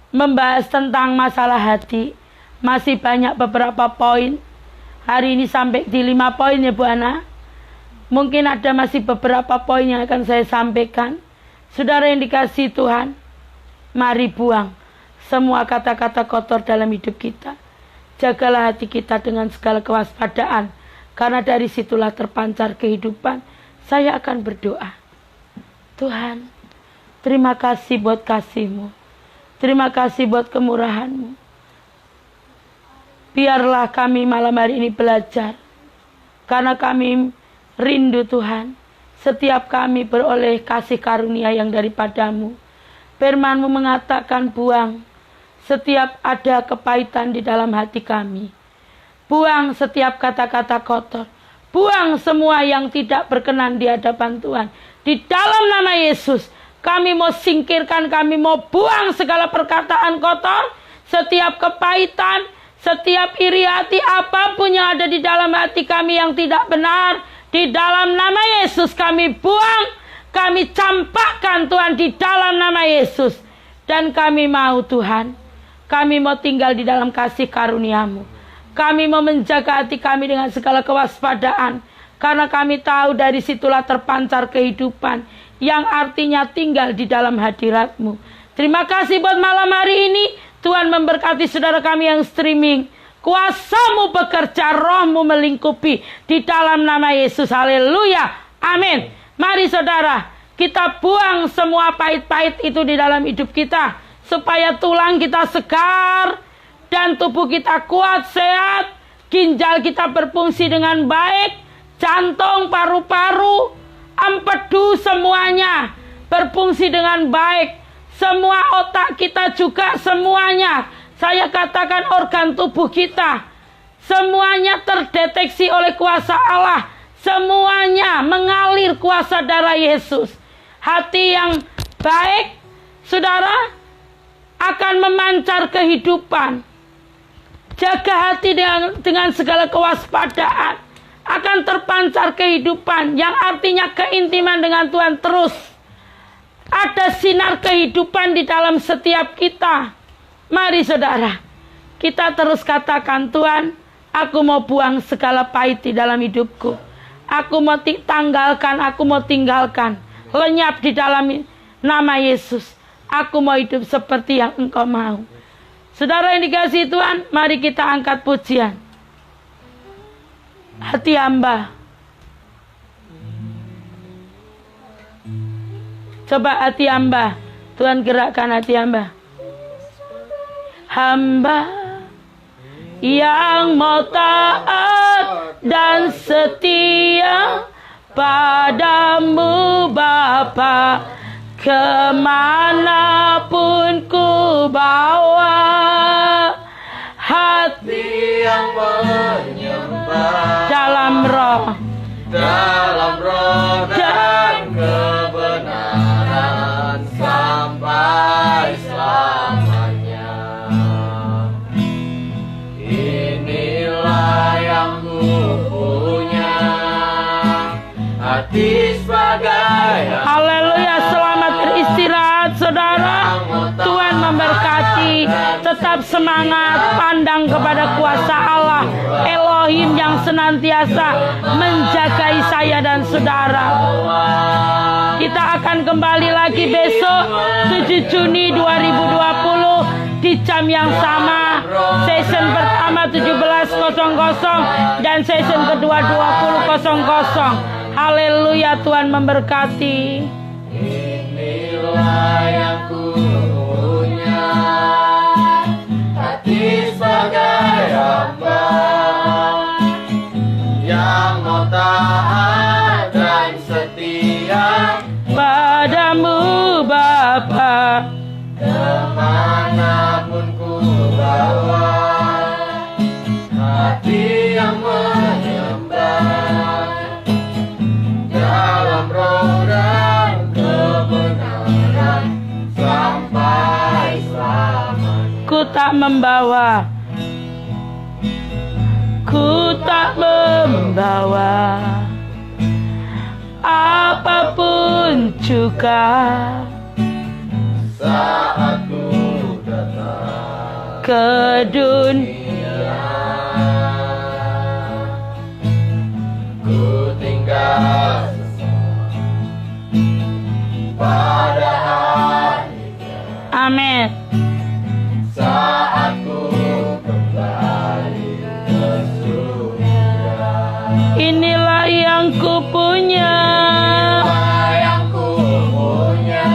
membahas tentang masalah hati. Masih banyak beberapa poin. Hari ini sampai di 5 poin ya Bu Ana. Mungkin ada masih beberapa poin yang akan saya sampaikan. Saudara yang dikasihi Tuhan, mari buang semua kata-kata kotor dalam hidup kita. Jagalah hati kita dengan segala kewaspadaan, karena dari situlah terpancar kehidupan. Saya akan berdoa. Tuhan, terima kasih buat kasih-Mu. Terima kasih buat kemurahan-Mu. Biarlah kami malam hari ini belajar, karena kami rindu Tuhan. Setiap kami beroleh kasih karunia yang daripadamu. Firman-Mu mengatakan buang setiap ada kepahitan di dalam hati kami. Buang setiap kata-kata kotor. Buang semua yang tidak berkenan di hadapan Tuhan. Di dalam nama Yesus, kami mau singkirkan, kami mau buang segala perkataan kotor, setiap kepahitan, setiap iri hati, apapun yang ada di dalam hati kami yang tidak benar. Di dalam nama Yesus kami buang, kami campakkan Tuhan di dalam nama Yesus. Dan kami mau Tuhan, kami mau tinggal di dalam kasih karunia-Mu. Kami mau menjaga hati kami dengan segala kewaspadaan. Karena kami tahu dari situlah terpancar kehidupan, yang artinya tinggal di dalam hadirat-Mu. Terima kasih buat malam hari ini. Tuhan memberkati saudara kami yang streaming. Kuasa-Mu bekerja, Roh-Mu melingkupi di dalam nama Yesus. Haleluya. Amin. Mari saudara, kita buang semua pahit-pahit itu di dalam hidup kita, supaya tulang kita segar dan tubuh kita kuat, sehat, ginjal kita berfungsi dengan baik, jantung, paru-paru, empedu semuanya berfungsi dengan baik. Semua otak kita juga semuanya. Saya katakan organ tubuh kita semuanya terdeteksi oleh kuasa Allah. Semuanya mengalir kuasa darah Yesus. Hati yang baik, saudara, akan memancar kehidupan. Jaga hati dengan segala kewaspadaan. Akan terpancar kehidupan, yang artinya keintiman dengan Tuhan terus. Ada sinar kehidupan di dalam setiap kita. Mari saudara, kita terus katakan, Tuhan, aku mau buang segala pahit di dalam hidupku. Aku mau tanggalkan, aku mau tinggalkan. Lenyap di dalam nama Yesus. Aku mau hidup seperti yang Engkau mau. Saudara yang dikasihi Tuhan, mari kita angkat pujian. Hati hamba. Coba hati hamba. Tuhan gerakkan hati hamba. Hamba yang mau taat dan setia padamu Bapa, kemanapun ku bawa, hati yang menyembah dalam roh dan kebenaran sampai selamanya. Inilah yang ku punya, hati sebagai haleluya. Selamat beristirahat saudara. Tuhan memberkati. Tetap semangat, pandang kepada kuasa Allah Elohim yang senantiasa menjagai saya dan saudara. Kita akan kembali lagi besok 7 Juni 2020 di jam yang sama. Session pertama 17.00 dan session kedua 20.00. Haleluya, Tuhan memberkati. Inilah yang ku punya, hati sebagai hamba yang mau taat dan setia Padamu Bapa, kemanapun ku bawa, hati yang menyembah dalam roh dan kebenaran sampai selamanya. ku tak membawa apapun juga Saat ku datang ke dunia. ku tinggal pada harinya. Amin. Saat ku kembali ke surga, Inilah yang ku punya, apa yang ku punya,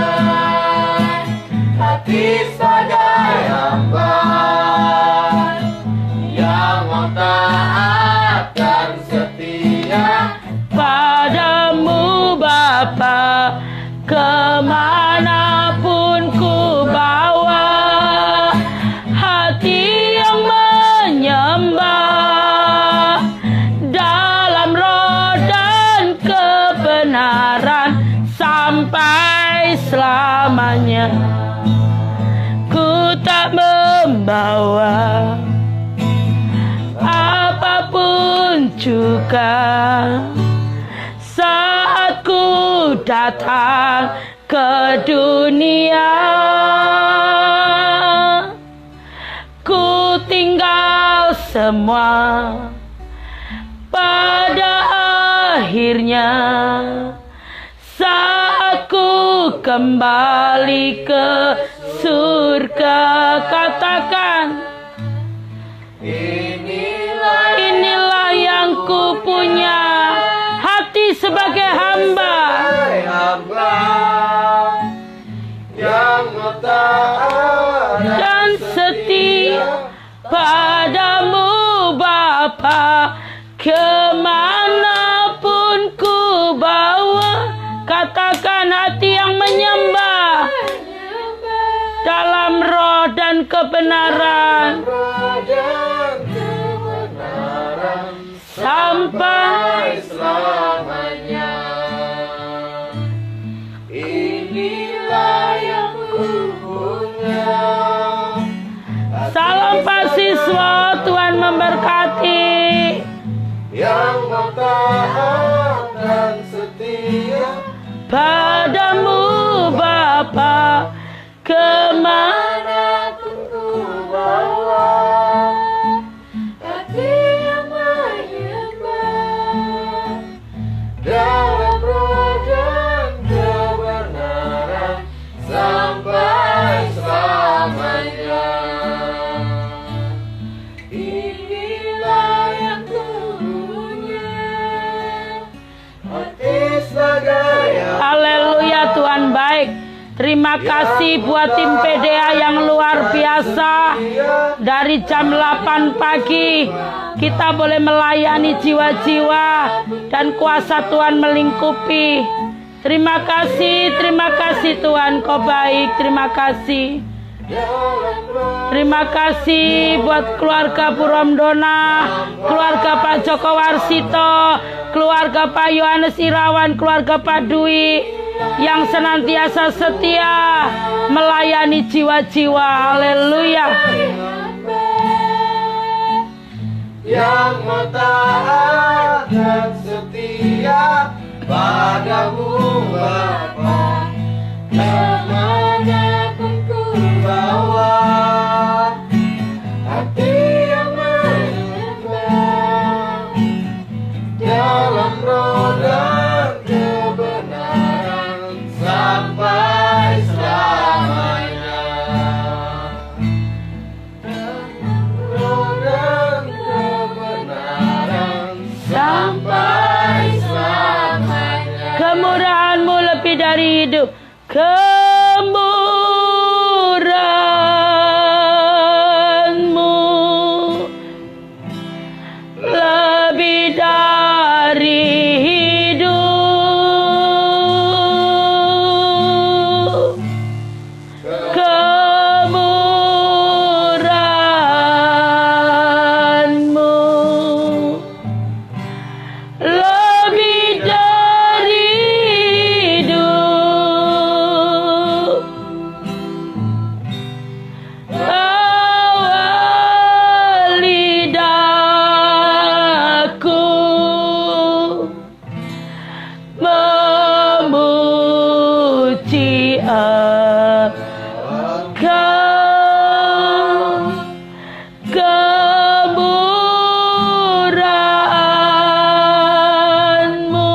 hati sebagai hamba yang mau taat dan setia padamu Bapa, kemanapun ku bawa, hati yang menyembah dalam roh dan kebenaran sampai selamanya. Ku tak membawa apapun juga saat ku datang ke dunia. Ku tinggal semua pada akhirnya saat ku kembali ke surga. Katakan, inilah yang ku punya, hati sebagai hamba yang mau taat dan setia padamu Bapa, kemanapun ku bawa. Katakan, hati yang menyembah dalam roh dan kebenaran sampai selamanya. Inilah yang ku punya. salam pasiswa. Tuhan memberkati. Yang mau taat dan setia Padamu Bapa, kemanapun ku bawa, hati yang menyembah dalam roh dan kebenaran sampai selamanya. baik. Terima kasih buat tim PDA yang luar biasa. Dari jam 8 pagi kita boleh melayani jiwa-jiwa dan kuasa Tuhan melingkupi. Terima kasih Tuhan, Kau baik. Terima kasih. Terima kasih buat keluarga Bu Romdona, keluarga Pak Joko Warsito, keluarga Pak Yohanes Irawan, keluarga Pak Dwi yang senantiasa setia melayani jiwa-jiwa. Haleluya. Yang mau taat dan setia padamu Bapa, kemanapun ku bawa, hati yang menyembah dalam roh dan kebenaran sampai selamanya. Roh dan kebenaran sampai selamanya. Kemurahan-Mu lebih dari hidup. Kemurahan-Mu lebih dari hidup. Kemurahan-Mu lebih dari hidup. Bawa lidahku memuji Engkau. Kemurahan-Mu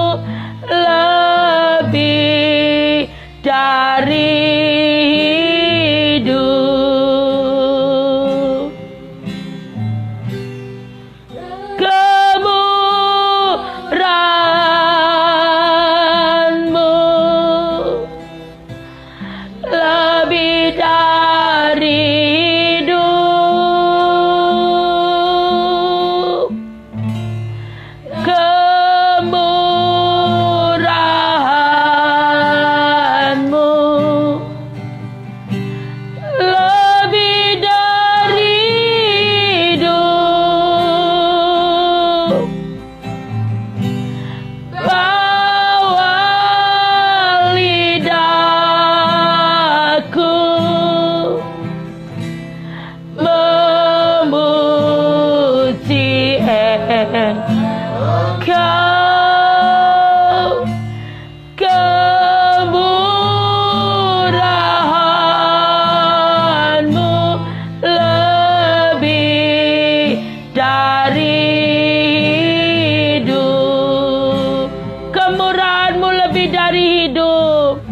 lebih dari hidup. Kemurahan-Mu lebih dari hidup. Kemurahan-Mu lebih dari hidup. Bawa lidahku memuji Engkau. Kemurahan-Mu lebih dari hidup. Kemurahan-Mu lebih dari hidup.